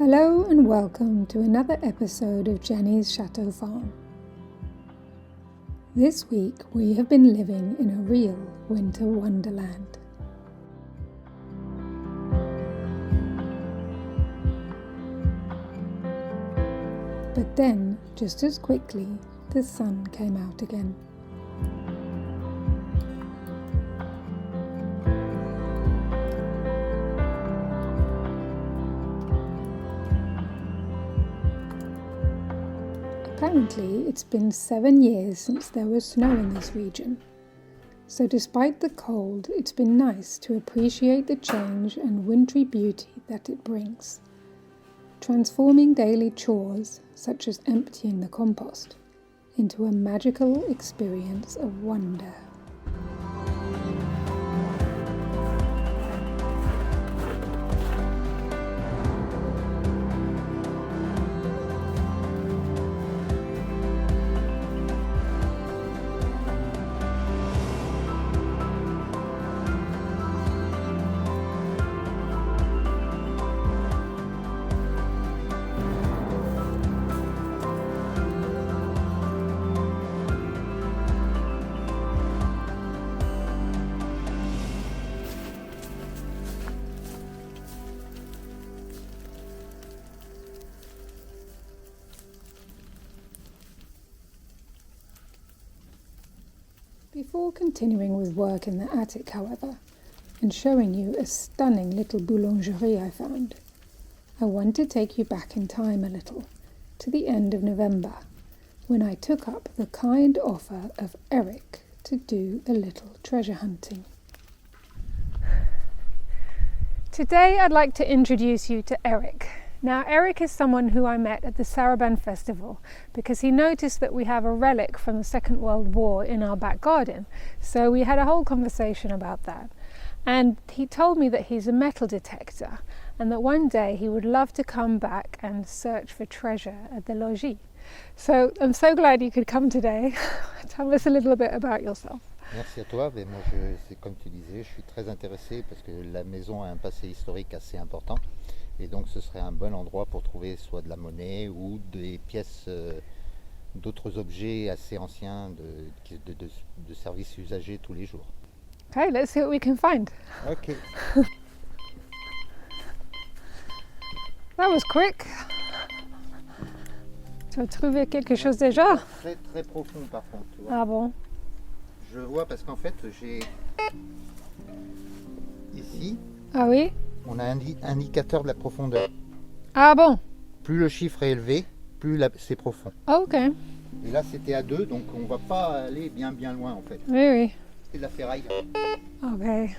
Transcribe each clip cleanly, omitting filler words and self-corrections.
Hello and welcome to another episode of Jenny's Chateau Farm. This week we have been living in a real winter wonderland. But then, just as quickly, the sun came out again. Apparently, it's been 7 years since there was snow in this region. So despite the cold, it's been nice to appreciate the change and wintry beauty that it brings, transforming daily chores, such as emptying the compost, into a magical experience of wonder. Before continuing with work in the attic, however, and showing you a stunning little boulangerie I found, I want to take you back in time a little, to the end of November, when I took up the kind offer of Eric to do a little treasure hunting. Today I'd like to introduce you to Eric. Now, Eric is someone who I met at the Sarabande festival because he noticed that we have a relic from the Second World War in our back garden. So we had a whole conversation about that. And he told me that he's a metal detector and that one day he would love to come back and search for treasure at the logis. So I'm so glad you could come today. Tell us a little bit about yourself. Merci à toi. Mais moi, c'est comme tu disais, je suis très intéressé parce que la maison a un passé historique assez important. Et donc ce serait un bon endroit pour trouver soit de la monnaie ou des pièces, d'autres objets assez anciens de services usagés tous les jours. Okay, let's see what we can find. Ok. That was quick. Tu as trouvé quelque chose déjà? Très très profond par contre. Tu vois. Ah bon? Je vois parce qu'en fait j'ai ici. Ah oui? On a un indicateur de la profondeur. Ah bon? Plus le chiffre est élevé, plus c'est profond. Ok. Et là c'était à 2, donc on va pas aller bien loin en fait. Oui, oui. C'est de la ferraille. Ok.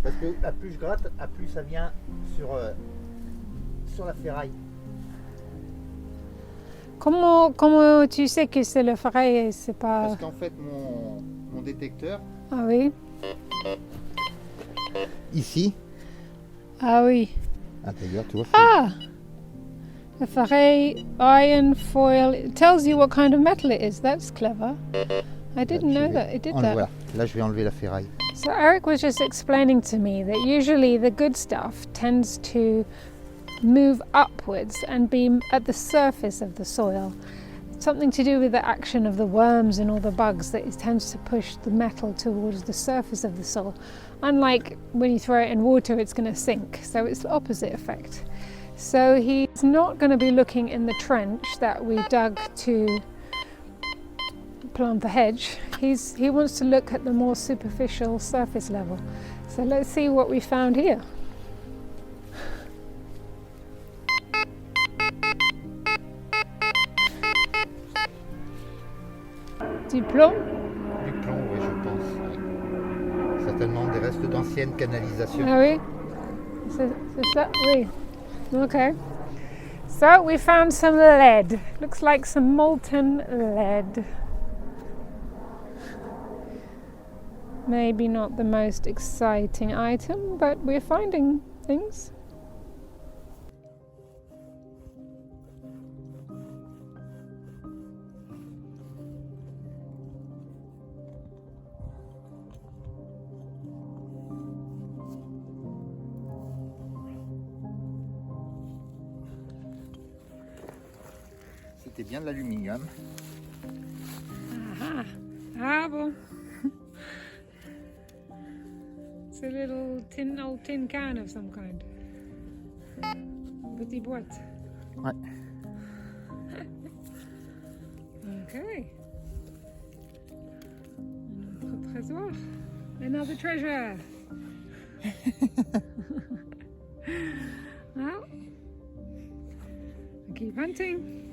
Parce que à plus je gratte, à plus ça vient sur la ferraille. Comment tu sais que c'est le ferraille et c'est pas... Parce qu'en fait mon détecteur, Ah oui? ici, Ah oui. d'ailleurs tu vois, Ah! The ferraille iron foil. It tells you what kind of metal it is. That's clever. I didn't know that it did that. Voilà. Là je vais enlever la ferraille. So Eric was just explaining to me that usually the good stuff tends to move upwards and be at the surface of the soil. Something to do with the action of the worms and all the bugs, that it tends to push the metal towards the surface of the soil. Unlike when you throw it in water, it's going to sink. So it's the opposite effect. So he's not going to be looking in the trench that we dug to plant the hedge. He wants to look at the more superficial surface level. So let's see what we found here. Du plomb? Du plomb, oui, je pense. Oui. Certainement des restes d'anciennes canalisations. Ah oui? C'est ça? Oui. Okay. So we found some lead. Looks like some molten lead. Maybe not the most exciting item, but we're finding things. C'était bien de l'aluminium. Ah, ah bon. It's a little old tin can of some kind. Petite boîte. Ouais. Okay. Notre trésor. Another treasure. Well, keep hunting.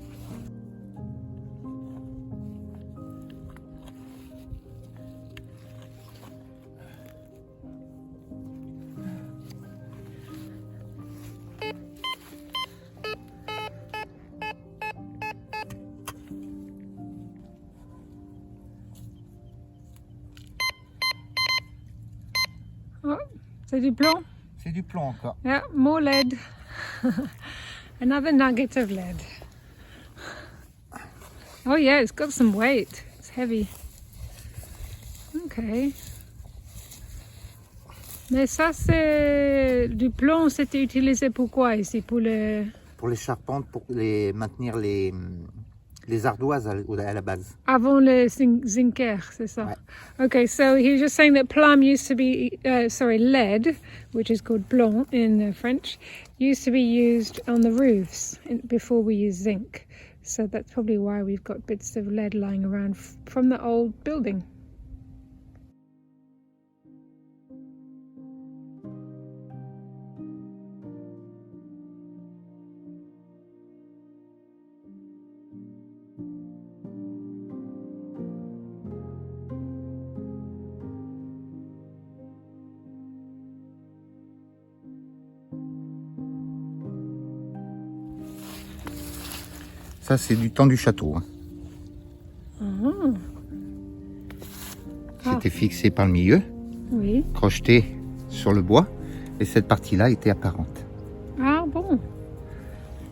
Oh, c'est du plomb. C'est du plomb encore. Yeah, more lead. Another nugget of lead. Oh yeah, it's got some weight. It's heavy. Okay. Mais ça, c'est du plomb. C'était utilisé pour quoi ici? Pour le... Pour les charpentes, pour maintenir les ardoises à la base. Avant le zincer, c'est ça? Ouais. Okay, so he was just saying that plum used to be, lead, which is called plomb in French, used to be used on the roofs before we use zinc. So that's probably why we've got bits of lead lying around from the old building. Ça, c'est du temps du château. Ah. C'était fixé par le milieu, Oui. crocheté sur le bois, et cette partie-là était apparente. Ah bon.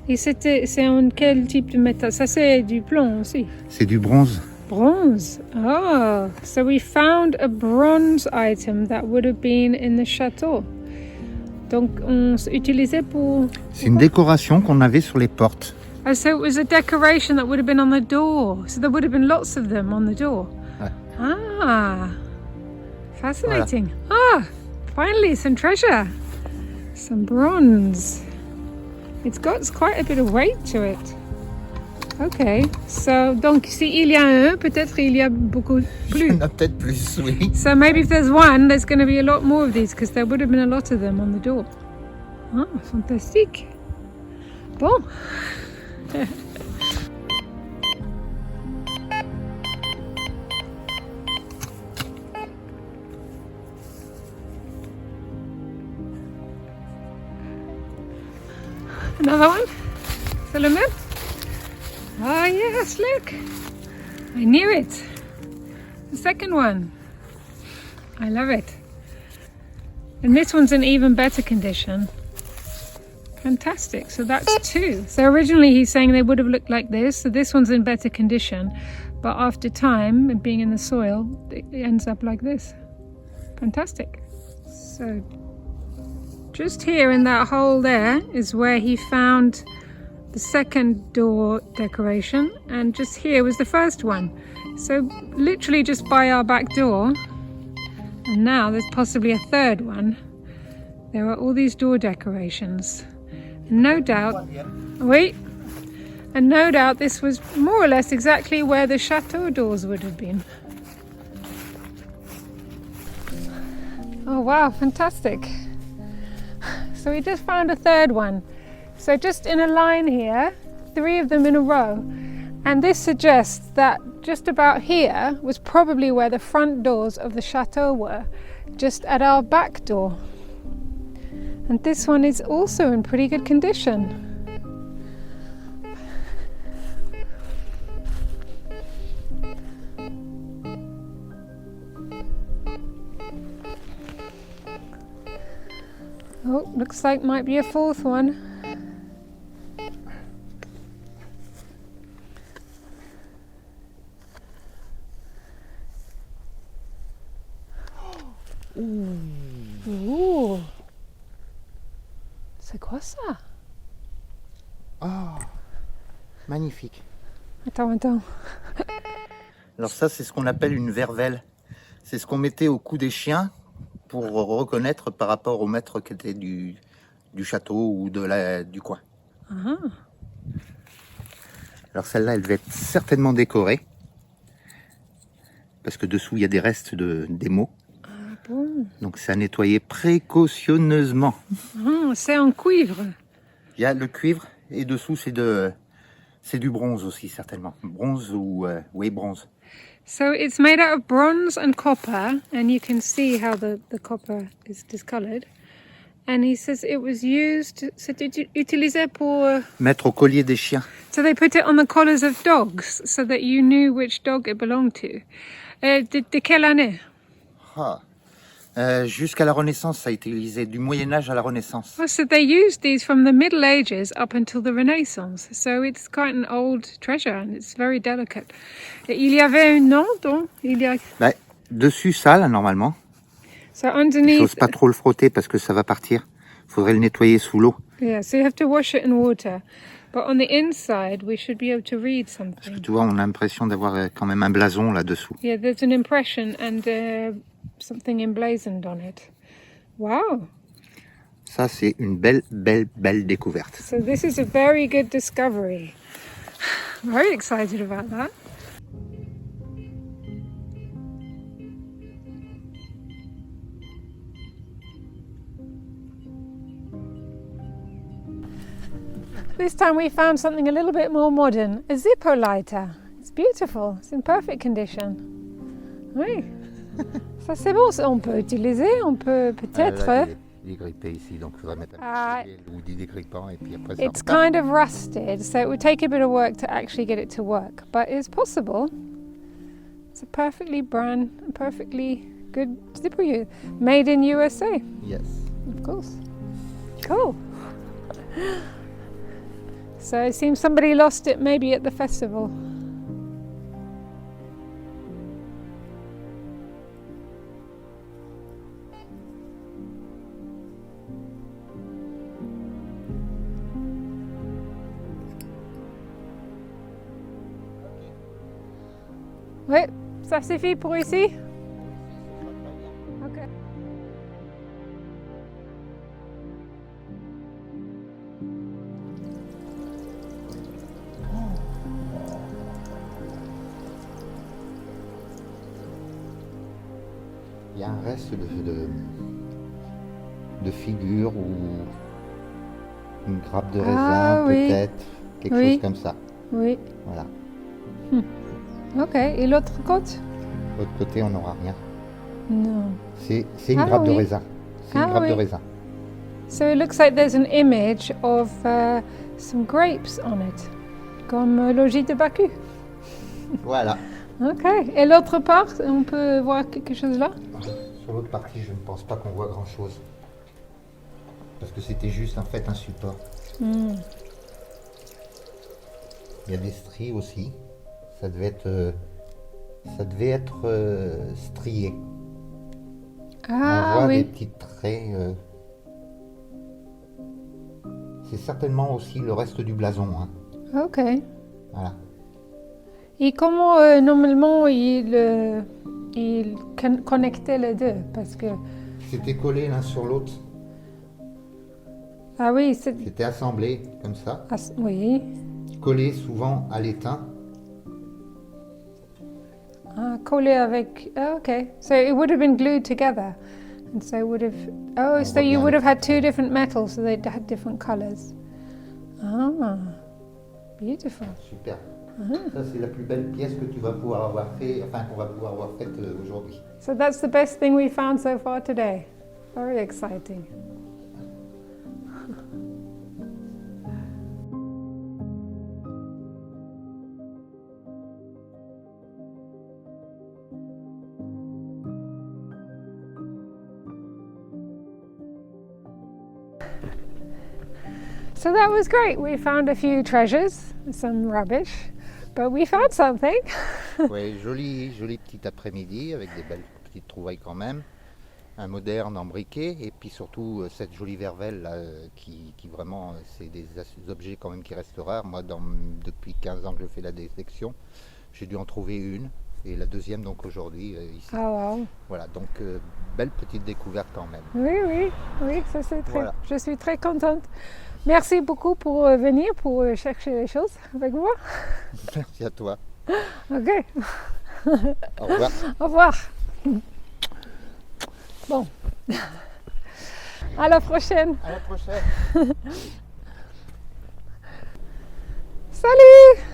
Et c'est en quel type de métal? Ça, c'est du plomb aussi. C'est du bronze. Bronze. Oh, so we found a bronze item that would have been in the château. Donc, on s'utilisait pour... C'est une décoration qu'on avait sur les portes. Oh, so it was a decoration that would have been on the door. So there would have been lots of them on the door. Ouais. Ah, fascinating. Voilà. Ah, finally some treasure. Some bronze. It's got quite a bit of weight to it. Okay, so donc s'il y a un, peut-être il y a beaucoup plus. Il y en a peut-être plus, oui. So maybe if there's one, there's going to be a lot more of these because there would have been a lot of them on the door. Ah, fantastique. Bon. Another one? C'est le même? Oh yes, look. I knew it. The second one. I love it. And this one's in even better condition. Fantastic. So that's two. So originally he's saying they would have looked like this. So this one's in better condition. But after time and being in the soil, it ends up like this. Fantastic. So just here in that hole there is where he found the second door decoration. And just here was the first one. So literally just by our back door. And now there's possibly a third one. There are all these door decorations. No doubt, wait, and no doubt this was more or less exactly where the chateau doors would have been. Oh wow, fantastic. So we just found a third one. So just in a line here, 3 of them in a row. And this suggests that just about here was probably where the front doors of the chateau were, just at our back door. And this one is also in pretty good condition. Oh, looks like might be a fourth one. Ooh. C'est quoi ça? Oh, magnifique. Attends. Alors ça, c'est ce qu'on appelle une vervelle. C'est ce qu'on mettait au cou des chiens pour reconnaître par rapport au maître qui était du château ou du coin. Ah, Alors celle-là, elle devait être certainement décorée. Parce que dessous, il y a des restes des mots. ah bon. Donc c'est à nettoyer précautionneusement. Ah, c'est en cuivre. Il y a le cuivre et dessous, c'est du bronze aussi, certainement. Bronze ou... oui, bronze. So it's made out of bronze and copper, and you can see how the copper is discoloured. And he says it was used, c'était utilisé pour... Mettre au collier des chiens. So they put it on the collars of dogs, so that you knew which dog it belonged to. De quelle année? Jusqu'à la Renaissance, ça a été utilisé, du Moyen-Âge à la Renaissance. Oh, so they used these from the Middle Ages up until the Renaissance. So it's quite an old treasure, and it's very delicate. Et il y avait un nom, donc il y a... Dessus, ça, là, normalement. So underneath... J'ose pas trop le frotter parce que ça va partir. Il faudrait le nettoyer sous l'eau. Yeah, so you have to wash it in water. But on the inside, we should be able to read Parce something. que tu vois, on a l'impression d'avoir quand même un blason là-dessous. Yeah, there's an impression and something emblazoned on it. Wow. Ça, c'est une belle découverte. So this is a very good discovery. Very excited about that. This time we found something a little bit more modern, a Zippo lighter. It's beautiful, it's in perfect condition. Oui, ça c'est bon, on peut utiliser, on peut peut-être... il est grippé ici, donc il faudrait mettre Ah. un petit ou des dégrippants et puis après ça It's repart. kind of rusted, so it would take a bit of work to actually get it to work, but it's possible. It's a perfectly good Zippo, made in USA, Yes. of course. Cool. So it seems somebody lost it maybe at the festival. Oui, ça suffit pour ici? Ok. Il y a un reste de figure ou une grappe de raisin, Ah, oui. peut-être, quelque Oui. chose comme ça. Oui. Voilà. Ok, et l'autre côté? De l'autre côté, on n'aura rien. No. C'est une Ah, grappe de oui. raisin. C'est une Ah, grappe de oui. raisin. So it looks like there's an image of some grapes on it, comme logis de Baku. Voilà. Ok, et l'autre part, on peut voir quelque chose là? Sur l'autre partie, je ne pense pas qu'on voit grand-chose. Parce que c'était juste en fait un support. Hmm. Il y a des stries aussi. Ça devait être strié. On Ah voit des oui, petits traits. C'est certainement aussi le reste du blason. Hein. ok. Voilà. Et comment normalement il connectait les deux? Parce que, C'était collé l'un sur l'autre. ah oui, c'est... C'était assemblé comme ça. ah, oui. Collé souvent à l'étain. Ah, collé avec... Oh, okay. So it would have been glued together. And so it would have... Oh, On so voit you bien would le have had petit two different metals, so they had different colors. Ah, beautiful. Super. Ça, c'est la plus belle pièce que tu vas pouvoir avoir fait, enfin qu'on va pouvoir avoir faite aujourd'hui. So that's the best thing we found so far today. Very exciting. So that was great. We found a few treasures, some rubbish, but we found something. Ouais, joli petit après-midi avec des belles petites trouvailles quand même. un moderne en briquet, et puis surtout cette jolie vervelle là, qui vraiment, c'est des objets quand même qui restent rares. Moi, depuis 15 ans que je fais la détection, j'ai dû en trouver une, et la deuxième donc aujourd'hui ici. Ah, wow. Voilà, donc belle petite découverte quand même. Oui, ça c'est très. Voilà. Je suis très contente. Merci beaucoup pour venir, pour chercher les choses avec moi. Merci à toi. Ok, Au revoir. au revoir. Bon, à la prochaine. À la prochaine. Salut.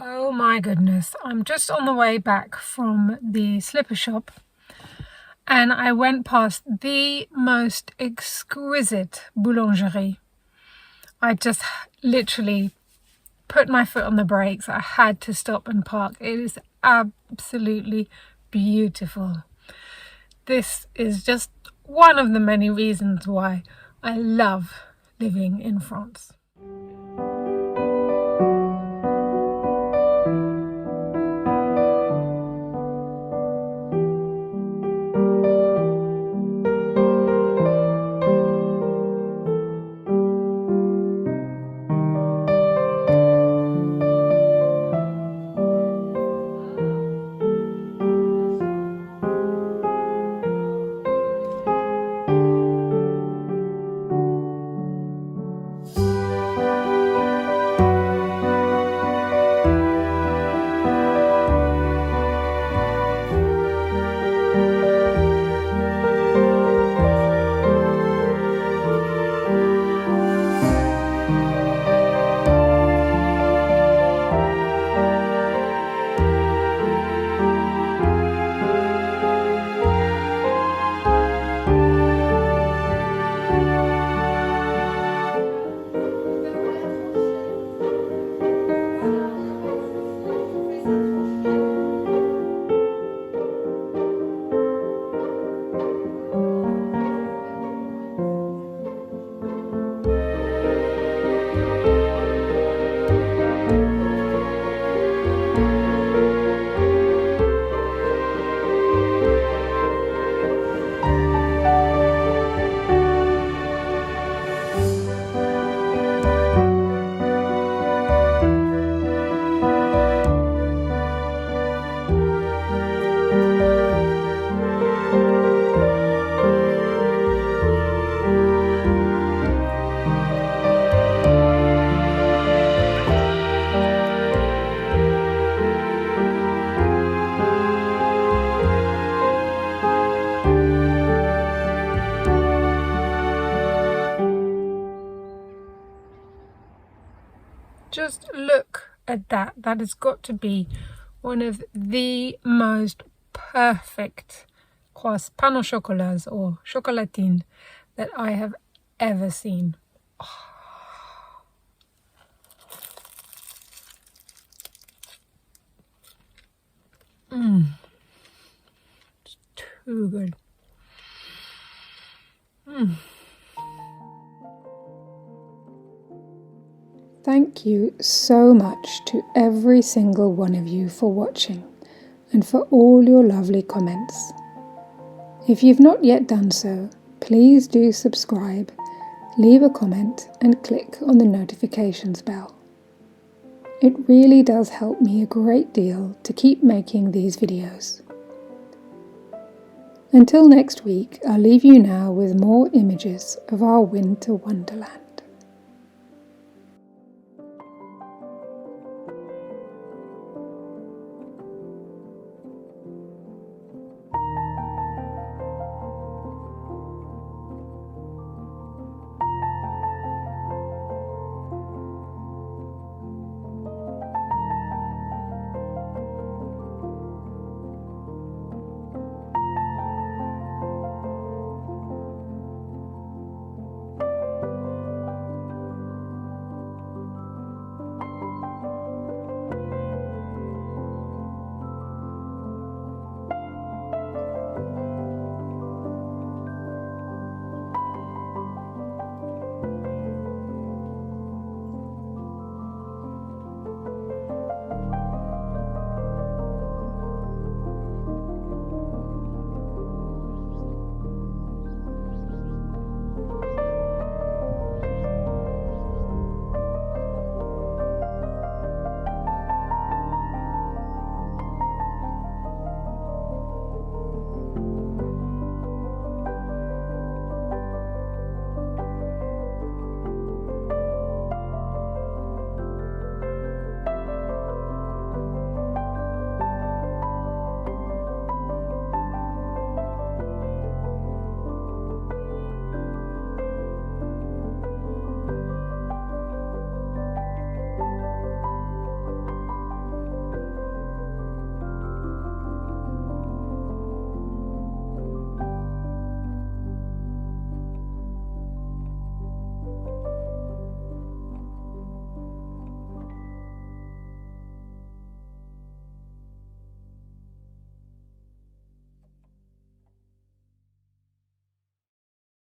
Oh my goodness, I'm just on the way back from the slipper shop and I went past the most exquisite boulangerie. I just literally put my foot on the brakes. I had to stop and park. It is absolutely beautiful. This is just one of the many reasons why I love living in France. at that, that has got to be one of the most perfect pain au chocolats or chocolatine that I have ever seen. It's too good. Thank you so much to every single one of you for watching and for all your lovely comments. If you've not yet done so, please do subscribe, leave a comment and click on the notifications bell. It really does help me a great deal to keep making these videos. Until next week, I'll leave you now with more images of our winter wonderland.